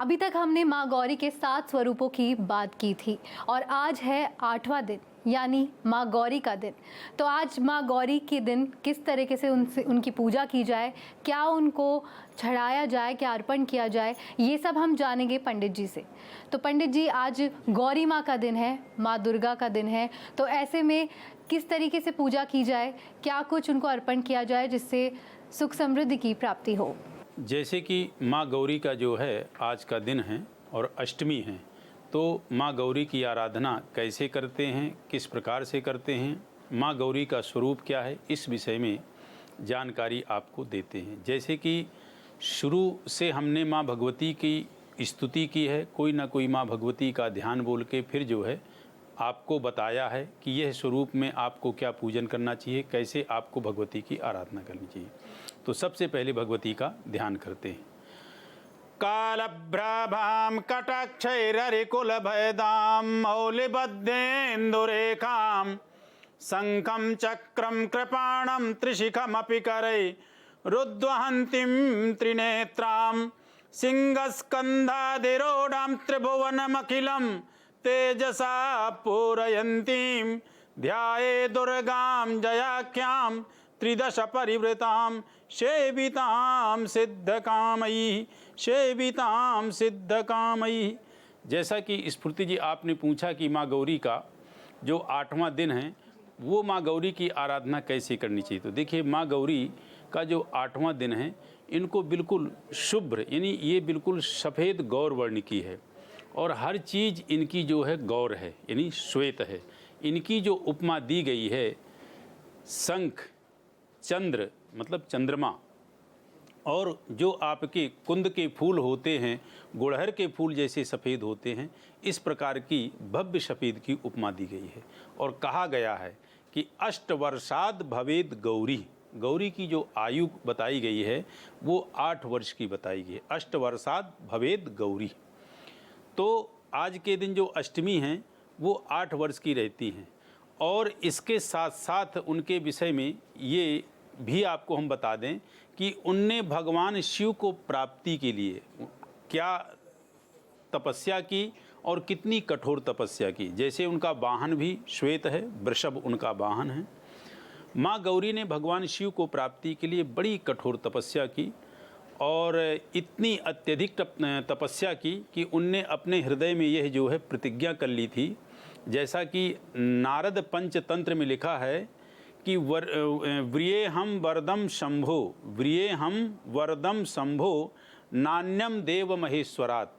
अभी तक हमने माँ गौरी के 7 स्वरूपों की बात की थी और आज है 8वां दिन यानी माँ गौरी का दिन। तो आज माँ गौरी के दिन किस तरीके से उनकी पूजा की जाए, क्या उनको चढ़ाया जाए, क्या अर्पण किया जाए, ये सब हम जानेंगे पंडित जी से। तो पंडित जी, आज गौरी माँ का दिन है, माँ दुर्गा का दिन है, तो ऐसे में किस तरीके से पूजा की जाए, क्या कुछ उनको अर्पण किया जाए जिससे सुख समृद्धि की प्राप्ति हो। जैसे कि माँ गौरी का जो है आज का दिन है और अष्टमी है, तो माँ गौरी की आराधना कैसे करते हैं, किस प्रकार से करते हैं, माँ गौरी का स्वरूप क्या है, इस विषय में जानकारी आपको देते हैं। जैसे कि शुरू से हमने माँ भगवती की स्तुति की है, कोई ना कोई माँ भगवती का ध्यान बोल के फिर जो है आपको बताया है कि यह स्वरूप में आपको क्या पूजन करना चाहिए, कैसे आपको भगवती की आराधना करनी चाहिए। तो सबसे पहले भगवती का ध्यान करते हैं। कालभ्राभां कटाक्षैररिकुलभयदां मौलिबद्धेन्दुरेखां शङ्खं चक्रं कृपाणं त्रिशिखमपि करै रुद्वहन्तीं त्रिनेत्रां सिंहस्कन्धादिरूढां त्रिभुवनमखिलं तेजसा पूरयन्तीं ध्याये दुर्गां जयाख्यां त्रिदश परिवृतां सेवितां सिद्धकामयी सेवितां सिद्धकामयी। जैसा कि स्फूर्ति जी आपने पूछा कि माँ गौरी का जो 8वां दिन है वो माँ गौरी की आराधना कैसे करनी चाहिए, तो देखिए माँ गौरी का जो 8वां दिन है इनको बिल्कुल शुभ्र यानी ये बिल्कुल सफ़ेद गौर वर्ण की है और हर चीज़ इनकी जो है गौर है यानी श्वेत है। इनकी जो उपमा दी गई है शंख, चंद्र मतलब चंद्रमा, और जो आपके कुंद के फूल होते हैं गुड़हर के फूल जैसे सफ़ेद होते हैं, इस प्रकार की भव्य सफ़ेद की उपमा दी गई है। और कहा गया है कि 8 वर्षाद भवेद गौरी, गौरी की जो आयु बताई गई है वो 8 वर्ष की बताई गई है। 8 वर्षाद भवेद गौरी। तो आज के दिन जो अष्टमी हैं वो 8 वर्ष की रहती हैं। और इसके साथ साथ उनके विषय में ये भी आपको हम बता दें कि उनने भगवान शिव को प्राप्ति के लिए क्या तपस्या की और कितनी कठोर तपस्या की। जैसे उनका वाहन भी श्वेत है, वृषभ उनका वाहन है। माँ गौरी ने भगवान शिव को प्राप्ति के लिए बड़ी कठोर तपस्या की और इतनी अत्यधिक तपस्या की कि उनने अपने हृदय में यह जो है प्रतिज्ञा कर ली थी। जैसा कि नारद पंचतंत्र में लिखा है कि व्रियेहम वरदम शंभो, व्रियेहम वरदम शंभो नान्यम देव महेश्वरात्।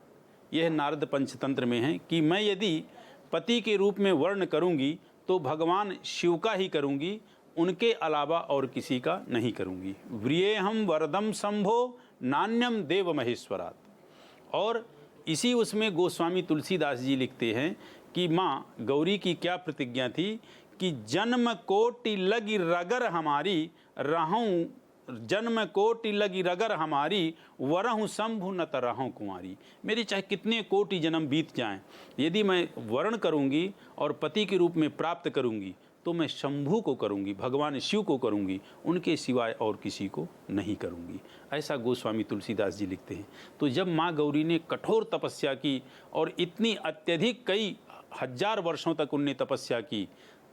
यह नारद पंचतंत्र में है कि मैं यदि पति के रूप में वर्ण करूंगी तो भगवान शिव का ही करूंगी, उनके अलावा और किसी का नहीं करूंगी। व्रियेहम वरदम शंभो नान्यम देव महेश्वरात्। और इसी उसमें गोस्वामी तुलसीदास जी लिखते हैं कि माँ गौरी की क्या प्रतिज्ञा थी कि जन्म कोटि लगी रगर हमारी रहूं, जन्म कोटि लगी रगर हमारी वरहूं शंभु न तरहूं कुंवारी। मेरी चाहे कितने कोटि जन्म बीत जाएं, यदि मैं वर्ण करूंगी और पति के रूप में प्राप्त करूंगी तो मैं शंभु को करूंगी, भगवान शिव को करूंगी, उनके सिवाय और किसी को नहीं करूंगी। ऐसा गोस्वामी तुलसीदास जी लिखते हैं। तो जब माँ गौरी ने कठोर तपस्या की और इतनी अत्यधिक कई हजार वर्षों तक उनने तपस्या की,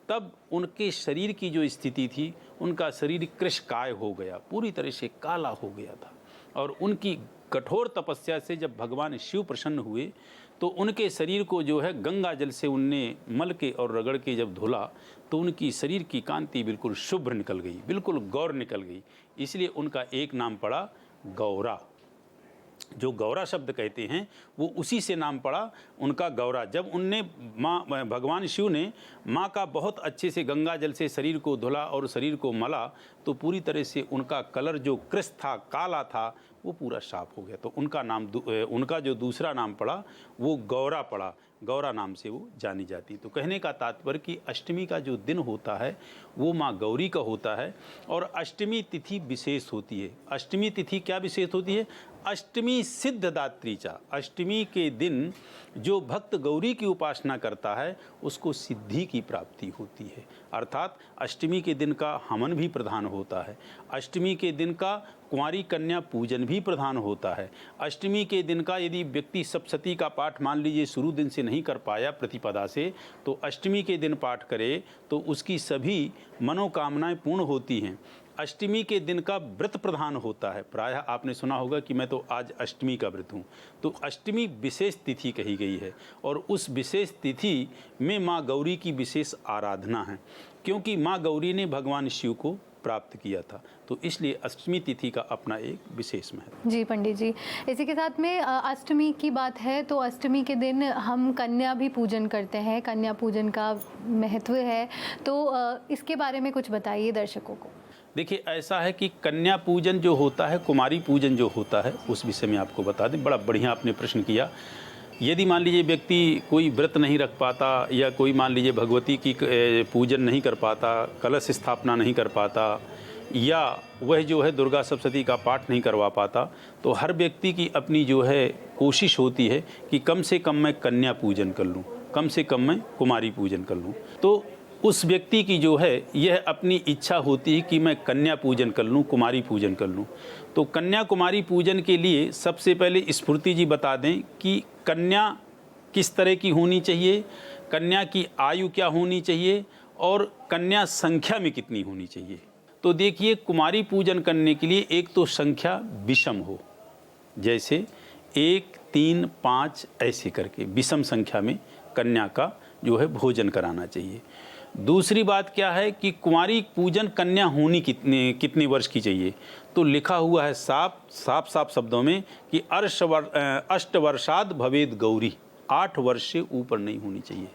तब उनके शरीर की जो स्थिति थी, उनका शरीर कृशकाय हो गया, पूरी तरह से काला हो गया था। और उनकी कठोर तपस्या से जब भगवान शिव प्रसन्न हुए तो उनके शरीर को जो है गंगा जल से उनने मल के और रगड़ के जब धुला तो उनकी शरीर की कांति बिल्कुल शुभ्र निकल गई, बिल्कुल गौर निकल गई। इसलिए उनका एक नाम पड़ा गौरा। जो गौरा शब्द कहते हैं वो उसी से नाम पड़ा उनका गौरा। जब उनने माँ भगवान शिव ने माँ का बहुत अच्छे से गंगा जल से शरीर को धुला और शरीर को मला तो पूरी तरह से उनका कलर जो कृश था, काला था, वो पूरा साफ हो गया। तो उनका नाम उनका जो दूसरा नाम पड़ा वो गौरा पड़ा, गौरा नाम से वो जानी जाती। तो कहने का तात्पर्य कि अष्टमी का जो दिन होता है वो माँ गौरी का होता है और अष्टमी तिथि विशेष होती है। अष्टमी तिथि क्या विशेष होती है? अष्टमी सिद्धदात्री चा, अष्टमी के दिन जो भक्त गौरी की उपासना करता है उसको सिद्धि की प्राप्ति होती है। अर्थात अष्टमी के दिन का हवन भी प्रधान होता है, अष्टमी के दिन का कुंवारी कन्या पूजन भी प्रधान होता है, अष्टमी के दिन का यदि व्यक्ति सप्तशती का पाठ मान लीजिए शुरू दिन से नहीं कर पाया प्रतिपदा से, तो अष्टमी के दिन पाठ करे तो उसकी सभी मनोकामनाएं पूर्ण होती हैं। अष्टमी के दिन का व्रत प्रधान होता है। प्रायः आपने सुना होगा कि मैं तो आज अष्टमी का व्रत हूँ, तो अष्टमी विशेष तिथि कही गई है और उस विशेष तिथि में माँ गौरी की विशेष आराधना है, क्योंकि माँ गौरी ने भगवान शिव को प्राप्त किया था, तो इसलिए अष्टमी तिथि का अपना एक विशेष महत्व। जी पंडित जी, इसी के साथ में अष्टमी की बात है तो अष्टमी के दिन हम कन्या भी पूजन करते हैं, कन्या पूजन का महत्व है, तो इसके बारे में कुछ बताइए दर्शकों को। देखिए, ऐसा है कि कन्या पूजन जो होता है, कुमारी पूजन जो होता है, उस विषय में आपको बता दें। बड़ा बढ़िया आपने प्रश्न किया। यदि मान लीजिए व्यक्ति कोई व्रत नहीं रख पाता या कोई मान लीजिए भगवती की पूजन नहीं कर पाता, कलश स्थापना नहीं कर पाता, या वह जो है दुर्गा सप्तशती का पाठ नहीं करवा पाता, तो हर व्यक्ति की अपनी जो है कोशिश होती है कि कम से कम मैं कन्या पूजन कर लूँ, कम से कम मैं कुमारी पूजन कर लूँ। तो उस व्यक्ति की जो है यह अपनी इच्छा होती है कि मैं कन्या पूजन कर लूँ, कुमारी पूजन कर लूँ। तो कन्या कुमारी पूजन के लिए सबसे पहले स्फूर्ति जी बता दें कि कन्या किस तरह की होनी चाहिए, कन्या की आयु क्या होनी चाहिए और कन्या संख्या में कितनी होनी चाहिए। तो देखिए, कुमारी पूजन करने के लिए एक तो संख्या विषम हो, जैसे 1, 3, 5 ऐसे करके विषम संख्या में कन्या का जो है भोजन कराना चाहिए। दूसरी बात क्या है कि कुमारी पूजन कन्या होनी कितने वर्ष की चाहिए, तो लिखा हुआ है साफ शब्दों में कि अष्टवर्षाद भवेद गौरी, 8 वर्ष से ऊपर नहीं होनी चाहिए।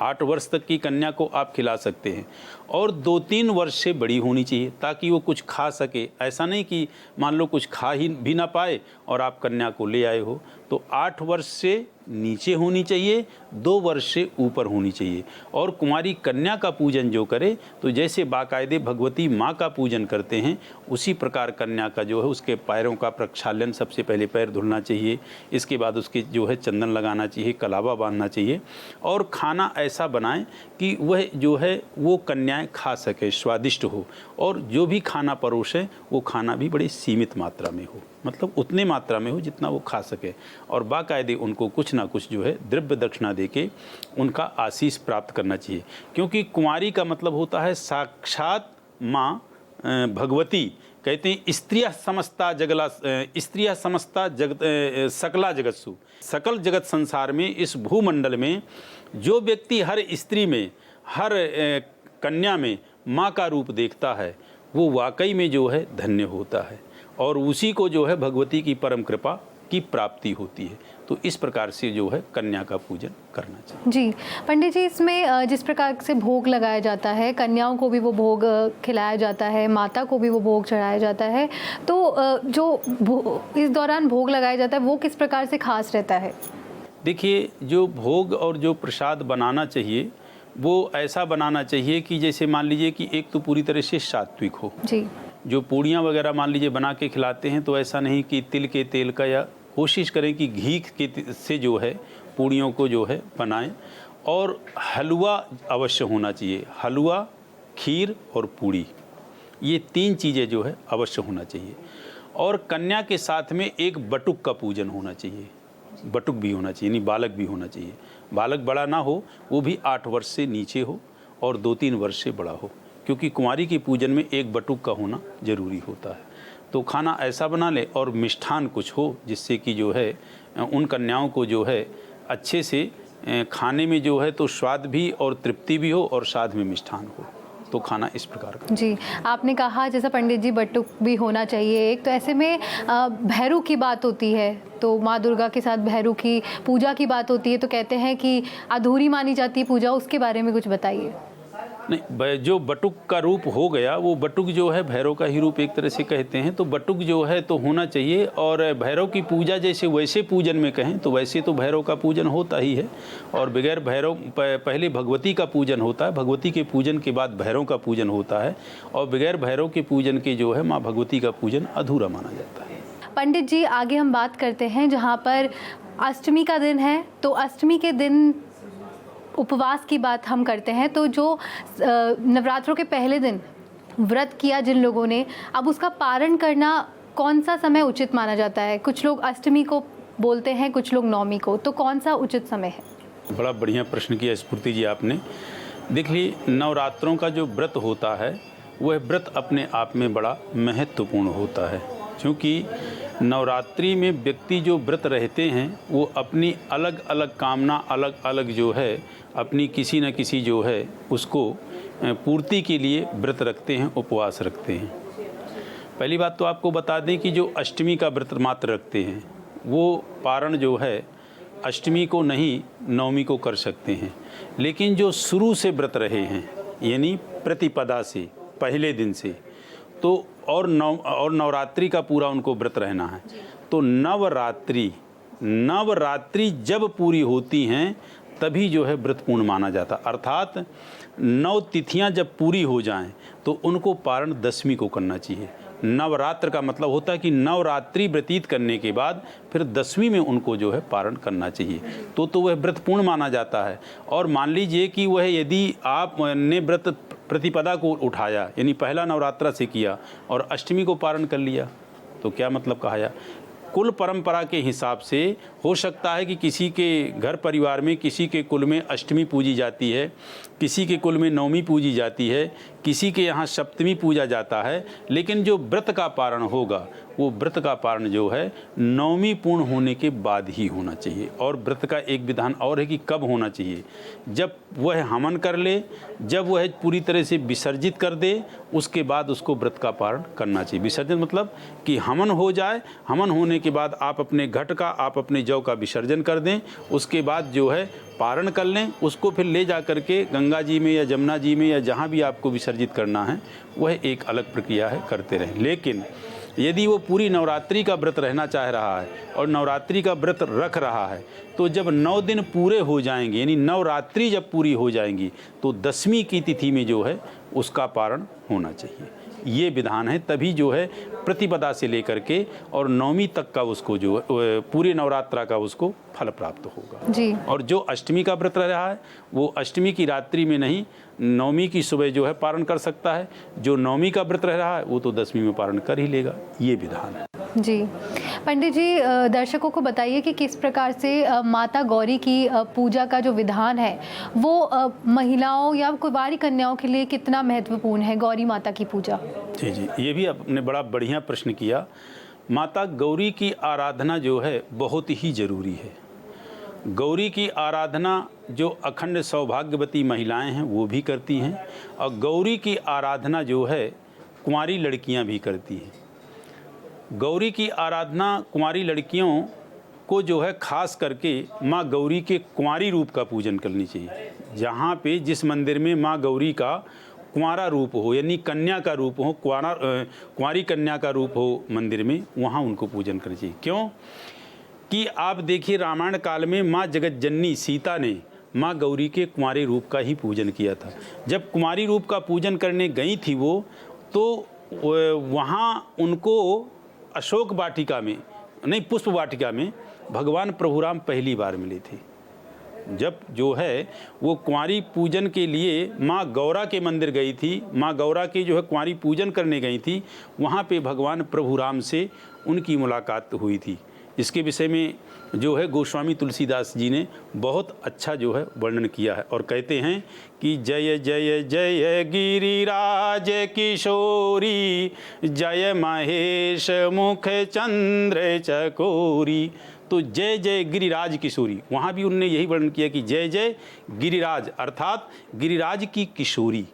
8 वर्ष तक की कन्या को आप खिला सकते हैं और 2-3 वर्ष से बड़ी होनी चाहिए ताकि वो कुछ खा सके। ऐसा नहीं कि मान लो कुछ खा ही भी ना पाए और आप कन्या को ले आए हो। तो 8 वर्ष से नीचे होनी चाहिए, 2 वर्ष से ऊपर होनी चाहिए। और कुमारी कन्या का पूजन जो करे, तो जैसे बाकायदे भगवती माँ का पूजन करते हैं उसी प्रकार कन्या का जो है उसके पैरों का प्रक्षालन, सबसे पहले पैर धुलना चाहिए, इसके बाद उसके जो है चंदन लगाना चाहिए, कलावा बांधना चाहिए और खाना ऐसा बनाएं कि वह जो है वो कन्याएं खा सके, स्वादिष्ट हो। और जो भी खाना परोसें वो खाना भी बड़ी सीमित मात्रा में हो, मतलब उतने मात्रा में हो जितना वो खा सके। और बाकायदे उनको कुछ ना कुछ जो है द्रव्य दक्षिणा देके उनका आशीष प्राप्त करना चाहिए, क्योंकि कुमारी का मतलब होता है साक्षात माँ भगवती। कहते हैं स्त्रियः समस्ता जगत सकला जगत्सु, सकल जगत संसार में, इस भूमंडल में जो व्यक्ति हर स्त्री में, हर कन्या में माँ का रूप देखता है वो वाकई में जो है धन्य होता है और उसी को जो है भगवती की परम कृपा की प्राप्ति होती है। तो इस प्रकार से जो है कन्या का पूजन करना चाहिए। जी पंडित जी, इसमें जिस प्रकार से भोग लगाया जाता है, कन्याओं को भी वो भोग खिलाया जाता है, माता को भी वो भोग चढ़ाया जाता है, तो जो इस दौरान भोग लगाया जाता है वो किस प्रकार से खास रहता है? देखिए, जो भोग और जो प्रसाद बनाना चाहिए वो ऐसा बनाना चाहिए कि जैसे मान लीजिए कि एक तो पूरी तरह से सात्विक हो। जी। जो पूड़ियाँ वगैरह मान लीजिए बना के खिलाते हैं तो ऐसा नहीं कि तिल के तेल का, या कोशिश करें कि घी के से जो है पूड़ियों को जो है बनाएं। और हलवा अवश्य होना चाहिए, हलवा, खीर और पूड़ी, ये 3 चीज़ें जो है अवश्य होना चाहिए। और कन्या के साथ में एक बटुक का पूजन होना चाहिए, बटुक भी होना चाहिए, यानी बालक भी होना चाहिए। बालक बड़ा ना हो, वो भी 8 वर्ष से नीचे हो और 2-3 वर्ष से बड़ा हो, क्योंकि कुमारी के पूजन में एक बटुक का होना जरूरी होता है। तो खाना ऐसा बना ले और मिष्ठान कुछ हो जिससे कि जो है उन कन्याओं को जो है अच्छे से खाने में जो है तो स्वाद भी और तृप्ति भी हो और साथ में मिष्ठान हो। तो खाना इस प्रकार का। जी, आपने कहा जैसा पंडित जी बटुक भी होना चाहिए एक, तो ऐसे में भैरू की बात होती है, तो माँ दुर्गा के साथ भैरू की पूजा की बात होती है, तो कहते हैं कि अधूरी मानी जाती है पूजा, उसके बारे में कुछ बताइए। नहीं, जो बटुक का रूप हो गया वो बटुक जो है भैरव का ही रूप एक तरह से कहते हैं, तो बटुक जो है तो होना चाहिए। और भैरव की पूजा जैसे वैसे पूजन में कहें तो वैसे तो भैरव का पूजन होता ही है, और बगैर भैरव पहले भगवती का पूजन होता है, भगवती के पूजन के बाद भैरव का पूजन होता है, और बगैर भैरव के पूजन के जो है माँ भगवती का पूजन अधूरा माना जाता है। पंडित जी आगे हम बात करते हैं, जहाँ पर अष्टमी का दिन है तो अष्टमी के दिन उपवास की बात हम करते हैं। तो जो नवरात्रों के पहले दिन व्रत किया जिन लोगों ने, अब उसका पारण करना कौन सा समय उचित माना जाता है? कुछ लोग अष्टमी को बोलते हैं, कुछ लोग नवमी को, तो कौन सा उचित समय है? बड़ा बढ़िया प्रश्न किया स्फूर्ति जी आपने। देखिए, नवरात्रों का जो व्रत होता है वह व्रत अपने आप में बड़ा महत्वपूर्ण होता है, क्योंकि नवरात्रि में व्यक्ति जो व्रत रहते हैं वो अपनी अलग अलग कामना, अलग अलग जो है अपनी किसी न किसी जो है उसको पूर्ति के लिए व्रत रखते हैं, उपवास रखते हैं। पहली बात तो आपको बता दें कि जो अष्टमी का व्रत मात्र रखते हैं वो पारण जो है अष्टमी को नहीं नवमी को कर सकते हैं, लेकिन जो शुरू से व्रत रहे हैं यानी प्रतिपदा से पहले दिन से, तो और नवरात्रि का पूरा उनको व्रत रहना है, तो नवरात्रि जब पूरी होती हैं तभी जो है व्रत पूर्ण माना जाता। अर्थात 9 तिथियां जब पूरी हो जाएं तो उनको पारण दशमी को करना चाहिए। नवरात्र का मतलब होता है कि नवरात्रि व्यतीत करने के बाद फिर दशमी में उनको जो है पारण करना चाहिए, तो वह व्रत पूर्ण माना जाता है। और मान लीजिए कि वह यदि आपने व्रत प्रतिपदा को उठाया यानी पहला नवरात्रा से किया और अष्टमी को पारण कर लिया, तो क्या मतलब कहा? कुल परंपरा के हिसाब से हो सकता है कि किसी के घर परिवार में किसी के कुल में अष्टमी पूजी जाती है, किसी के कुल में नवमी पूजी जाती है, किसी के यहाँ सप्तमी पूजा जाता है, लेकिन जो व्रत का पारण होगा वो व्रत का पारण जो है नवमी पूर्ण होने के बाद ही होना चाहिए। और व्रत का एक विधान और है कि कब होना चाहिए, जब वह हवन कर ले, जब वह पूरी तरह से विसर्जित कर दे, उसके बाद उसको व्रत का पारण करना चाहिए। विसर्जन मतलब कि हवन हो जाए, हवन होने के बाद आप अपने घट का, आप अपने जौ का विसर्जन कर दें, उसके बाद जो है पारण कर लें, उसको फिर ले जा करके गंगा जी में या जमुना जी में या जहाँ भी आपको विसर्जित करना है वह एक अलग प्रक्रिया है, करते रहें। लेकिन यदि वो पूरी नवरात्रि का व्रत रहना चाह रहा है और नवरात्रि का व्रत रख रहा है, तो जब 9 दिन पूरे हो जाएंगे यानी नवरात्रि जब पूरी हो जाएंगी तो दशमी की तिथि में जो है उसका पारण होना चाहिए। ये विधान है, तभी जो है प्रतिपदा से लेकर के और नवमी तक का उसको जो पूरे नवरात्रा का उसको फल प्राप्त होगा जी। और जो अष्टमी का व्रत रह रहा है वो अष्टमी की रात्रि में नहीं, नवमी की सुबह जो है पारण कर सकता है। जो नवमी का व्रत रह रहा है वो तो दशमी में पारण कर ही लेगा। ये विधान है जी। पंडित जी, दर्शकों को बताइए कि किस प्रकार से माता गौरी की पूजा का जो विधान है वो महिलाओं या कुंवारी कन्याओं के लिए कितना महत्वपूर्ण है, गौरी माता की पूजा? जी जी, ये भी आपने बड़ा बढ़िया प्रश्न किया। माता गौरी की आराधना जो है बहुत ही ज़रूरी है। गौरी की आराधना जो अखंड सौभाग्यवती महिलाएं हैं वो भी करती हैं, और गौरी की आराधना जो है कुंवारी लड़कियां भी करती हैं। गौरी की आराधना कुंवारी लड़कियों को जो है खास करके माँ गौरी के कुंवारी रूप का पूजन करनी चाहिए। जहाँ पे जिस मंदिर में माँ गौरी का कुंवारा रूप हो यानी कन्या का रूप हो, कुंवारी कन्या का रूप हो मंदिर में, वहाँ उनको पूजन करना चाहिए। क्यों कि आप देखिए रामायण काल में माँ जगत जननी सीता ने माँ गौरी के कुंवारे रूप का ही पूजन किया था। जब कुंवारी रूप का पूजन करने गई थी वो, तो वहाँ उनको अशोक वाटिका में नहीं, पुष्प वाटिका में भगवान प्रभुराम पहली बार मिले थे। जब जो है वो कुंवारी पूजन के लिए माँ गौरा के मंदिर गई थी, माँ गौरा के जो है कुंवारी पूजन करने गई थी, वहाँ पे भगवान प्रभुराम से उनकी मुलाकात हुई थी। इसके विषय में जो है गोस्वामी तुलसीदास जी ने बहुत अच्छा जो है वर्णन किया है और कहते हैं कि जय जय जय गिरिराज किशोरी, जय महेश मुख चंद्र चकोरी। तो जय जय गिरिराज किशोरी, वहाँ भी उन्होंने यही वर्णन किया कि जय जय गिरिराज अर्थात गिरिराज की किशोरी।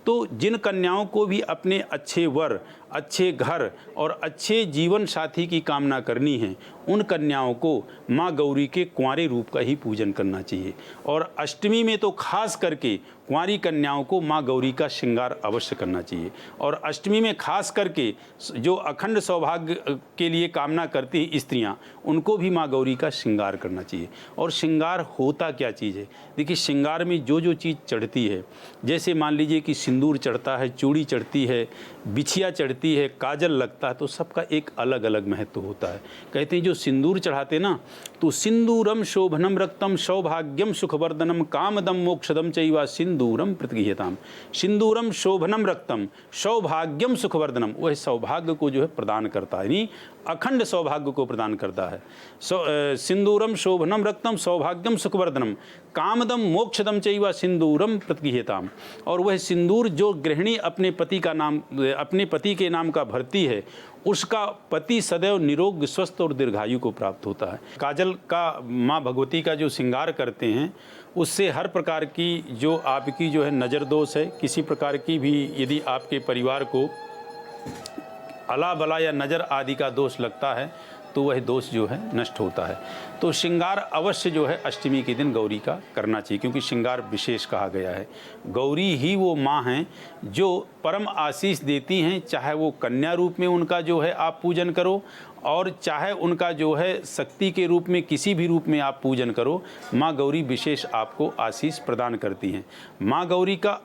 तो जिन कन्याओं को भी अपने अच्छे वर, अच्छे घर और अच्छे जीवन साथी की कामना करनी है, उन कन्याओं को माँ गौरी के कुंवारे रूप का ही पूजन करना चाहिए। और अष्टमी में तो खास करके कुंवारी कन्याओं को माँ गौरी का श्रृंगार अवश्य करना चाहिए। और अष्टमी में खास करके जो अखंड सौभाग्य के लिए कामना करती हैं स्त्रियाँ, उनको भी माँ गौरी का श्रृंगार करना चाहिए। और श्रृंगार होता क्या चीज़ है? देखिए, श्रृंगार में जो जो चीज़ चढ़ती है, जैसे मान लीजिए कि सिंदूर चढ़ता है, चूड़ी चढ़ती है, बिछिया चढ़ती रहती है, काजल लगता है, तो सबका एक अलग अलग महत्व होता है। कहते हैं जो सिंदूर चढ़ाते ना, तो सिंदूरम शोभनम रक्तम सौभाग्यम सुखवर्धनम कामदम मोक्षदम चैवा सिंदूरम प्रतिगृह्यताम। सिंदूरम शोभनम रक्तम सौभाग्यम सुखवर्धनम, वह सौभाग्य को जो है प्रदान करता है, यानी अखंड सौभाग्य को प्रदान करता है। सिंदूरम शोभनम रक्तम सौभाग्यम सुखवर्धनम कामदम मोक्षदम चैवा सिंदूरम प्रतिगृह्यताम। और वह सिंदूर जो गृहिणी अपने पति के नाम का भरती है, उसका पति सदैव निरोग, स्वस्थ और दीर्घायु को प्राप्त होता है। काजल का माँ भगवती का जो श्रृंगार करते हैं, उससे हर प्रकार की जो आपकी जो है नज़र दोष है, किसी प्रकार की भी यदि आपके परिवार को अला बला या नज़र आदि का दोष लगता है, तो वह दोष जो है नष्ट होता है। तो श्रृंगार अवश्य जो है अष्टमी के दिन गौरी का करना चाहिए, क्योंकि श्रृंगार विशेष कहा गया है। गौरी ही वो माँ हैं जो परम आशीष देती हैं, चाहे वो कन्या रूप में उनका जो है आप पूजन करो, और चाहे उनका जो है शक्ति के रूप में किसी भी रूप में आप पूजन करो, माँ गौरी विशेष आपको आशीष प्रदान करती हैं। माँ गौरी का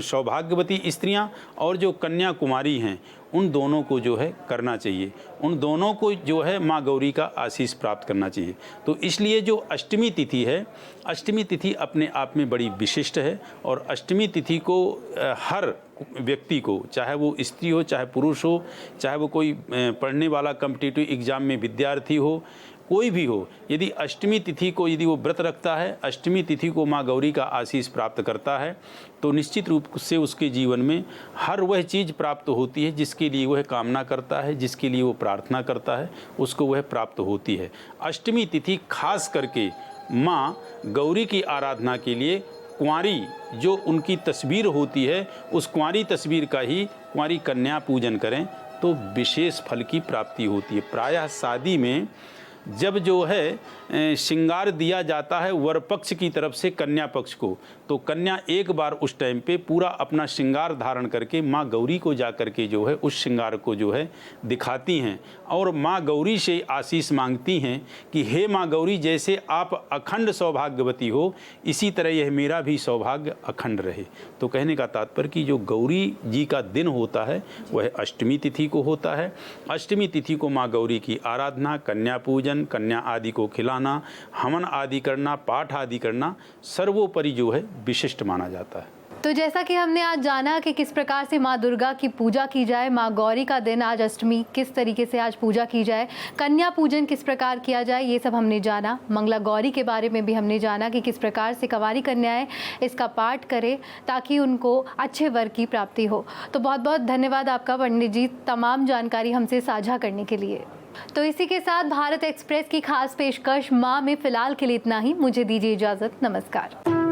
सौभाग्यवती स्त्रियाँ और जो कन्या कुमारी हैं, उन दोनों को जो है करना चाहिए, उन दोनों को जो है माँ गौरी का आशीष प्राप्त करना चाहिए। तो इसलिए जो अष्टमी तिथि है, अष्टमी तिथि अपने आप में बड़ी विशिष्ट है, और अष्टमी तिथि को हर व्यक्ति को, चाहे वो स्त्री हो, चाहे पुरुष हो, चाहे वो कोई पढ़ने वाला कॉम्पिटिटिव एग्ज़ाम में विद्यार्थी हो, कोई भी हो, यदि अष्टमी तिथि को यदि वो व्रत रखता है, अष्टमी तिथि को माँ गौरी का आशीष प्राप्त करता है, तो निश्चित रूप से उसके जीवन में हर वह चीज़ प्राप्त होती है जिसके लिए वह कामना करता है, जिसके लिए वो प्रार्थना करता है, उसको वह प्राप्त होती है। अष्टमी तिथि खास करके माँ गौरी की आराधना के लिए कुंवारी जो उनकी तस्वीर होती है, उस कुंवारी तस्वीर का ही कुंवारी कन्या पूजन करें तो विशेष फल की प्राप्ति होती है। प्रायः शादी में जब जो है श्रृंगार दिया जाता है वर पक्ष की तरफ से कन्या पक्ष को, तो कन्या एक बार उस टाइम पे पूरा अपना श्रृंगार धारण करके माँ गौरी को जा कर के जो है उस श्रृंगार को जो है दिखाती हैं, और माँ गौरी से आशीष मांगती हैं कि हे माँ गौरी, जैसे आप अखंड सौभाग्यवती हो, इसी तरह यह मेरा भी सौभाग्य अखंड रहे। तो कहने का तात्पर्य कि जो गौरी जी का दिन होता है वह अष्टमी तिथि को होता है। अष्टमी तिथि को माँ गौरी की आराधना, कन्या पूजन, कन्या आदि को खिलाना, हवन आदि करना, पाठ आदि करना सर्वोपरि जो है विशिष्ट माना जाता है। तो जैसा कि हमने आज जाना कि किस प्रकार से माँ दुर्गा की पूजा की जाए, माँ गौरी का दिन आज अष्टमी किस तरीके से आज पूजा की जाए, कन्या पूजन किस प्रकार किया जाए, ये सब हमने जाना। मंगला गौरी के बारे में भी हमने जाना कि किस प्रकार से कंवारी कन्याएं इसका पाठ करें ताकि उनको अच्छे वर की प्राप्ति हो। तो बहुत बहुत धन्यवाद आपका पंडित जी, तमाम जानकारी हमसे साझा करने के लिए। तो इसी के साथ भारत एक्सप्रेस की खास पेशकश माँ में फ़िलहाल के लिए इतना ही। मुझे दीजिए इजाज़त। नमस्कार।